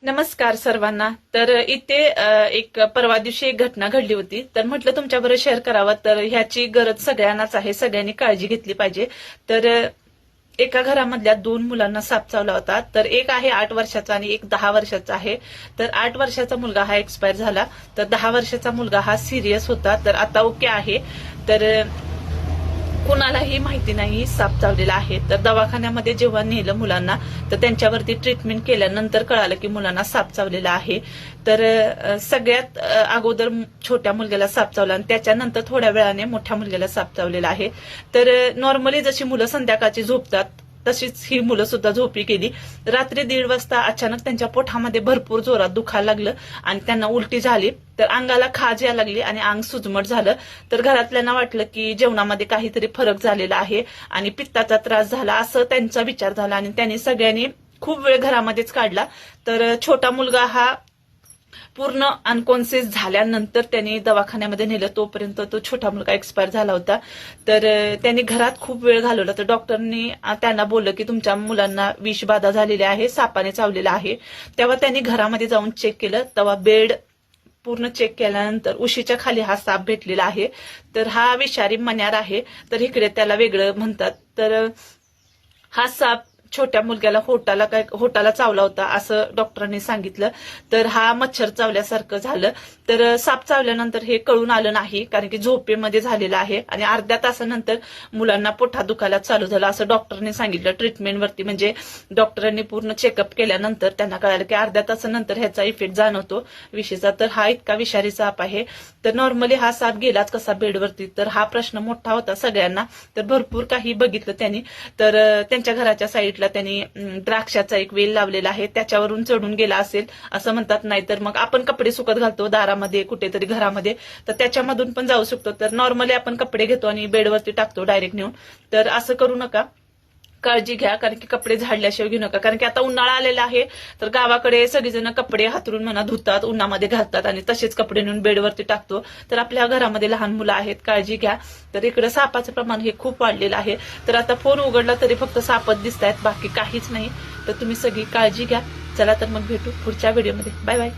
नमस्कार सर्वांना। तर इथे एक परवा दिवशी एक घटना घडली होती, तर म्हटलं तुमच्याबरोबर शेअर करावं। तर ह्याची गरज सगळ्यांनाच आहे, सगळ्यांनी काळजी घेतली पाहिजे। तर एका घरामधल्या 2 मुलांना साप चावला होता। तर एक आहे 8 वर्षाचा आणि एक 10 वर्षाचा आहे। तर 8 वर्षाचा मुलगा हा एक्सपायर झाला, तर 10 वर्षाचा मुलगा हा सिरियस होता, तर आता ओके आहे। तर कुणालाही माहिती नाही साप चावलेला आहे। तर दवाखान्यामध्ये जेव्हा नेलं मुलांना, तर त्यांच्यावरती ट्रीटमेंट केल्यानंतर कळालं की मुलांना साप चावलेला आहे। तर सगळ्यात अगोदर छोट्या मुलग्याला साप चावला आणि त्याच्यानंतर थोड्या वेळाने मोठ्या मुलग्याला साप चावलेला आहे। तर नॉर्मली जशी मुलं संध्याकाळची झोपतात तशीच ही मुलं सुद्धा झोपी गेली। रात्री 1:30 वाजता अचानक त्यांच्या पोटामध्ये भरपूर जोरात दुखायला लागलं आणि त्यांना उलटी झाली। तर अंगाला खाज यायला लागली आणि अंग सुजमट झालं। तर घरातल्यांना वाटलं की जेवणामध्ये काहीतरी फरक झालेला आहे आणि पित्ताचा त्रास झाला असं त्यांचा विचार झाला आणि त्यांनी सगळ्यांनी खूप वेळ घरामध्येच काढला। तर छोटा मुलगा हा पूर्ण अनकॉन्शियस झाल्यानंतर त्यांनी दवाखान्यामध्ये नेलं, तोपर्यंत तो छोटा मुलगा एक्सपायर झाला होता। तर त्यांनी घरात खूप वेळ घालवला। तर डॉक्टरनी त्यांना बोललं की तुमच्या मुलांना विषबाधा झालेली आहे, सापाने चावलेला आहे। तेव्हा त्यांनी घरामध्ये जाऊन चेक केलं, तेव्हा बेड पूर्ण चेक केल्यानंतर उशीच्या खाली हा साप भेटलेला आहे। तर हा विषारी मण्यार आहे, तर इकडे त्याला वेगळं म्हणतात। तर हा साप छोट्या मुलग्याला होटाला चावला होता असं डॉक्टरांनी सांगितलं। तर हा मच्छर चावल्यासारखं झालं। तर साप चावल्यानंतर हे कळून आलं नाही, कारण की झोपेमध्ये झालेलं आहे आणि अर्ध्या तासानंतर मुलांना पोटात दुखायला चालू झालं असं डॉक्टरने सांगितलं ट्रीटमेंटवरती। म्हणजे डॉक्टरांनी पूर्ण चेकअप केल्यानंतर त्यांना कळालं की अर्ध्या तासानंतर ह्याचा इफेक्ट जाणवतो विषेचा। तर हा इतका विषारी साप आहे। तर नॉर्मली हा साप गेलाच कसा बेडवरती, तर हा प्रश्न मोठा होता सगळ्यांना। तर भरपूर काही बघितलं त्यांनी। तर त्यांच्या घराच्या साईडला त्यांनी द्राक्षाचा एक वेल लावलेला आहे, त्याच्यावरून चढून गेला असेल असं म्हणतात। नाहीतर मग आपण कपडे सुकत घालतो दारामध्ये कुठेतरी घरामध्ये, तर त्याच्यामधून पण जाऊ शकतो। तर नॉर्मली आपण कपडे घेतो आणि बेडवरती टाकतो डायरेक्ट नेऊन, तर असं करू नका, काळजी घ्या। कारण की कपडे झाडल्याशिवाय घेऊ नका, कारण की आता उन्हाळा आलेला आहे। तर गावाकडे सगळेजण कपडे हातरून म्हणा धुतात, उन्हामध्ये घालतात आणि तसेच कपडे नेऊन बेडवरती टाकतो। तर आपल्या घरामध्ये लहान मुलं आहेत, काळजी घ्या। तर इकडे सापाचं प्रमाण हे खूप वाढलेलं आहे। तर आता फोन उघडला तरी फक्त सापच दिसत आहेत, बाकी काहीच नाही। तर तुम्ही सगळी काळजी घ्या। चला तर मग भेटू पुढच्या व्हिडिओमध्ये। Bye bye.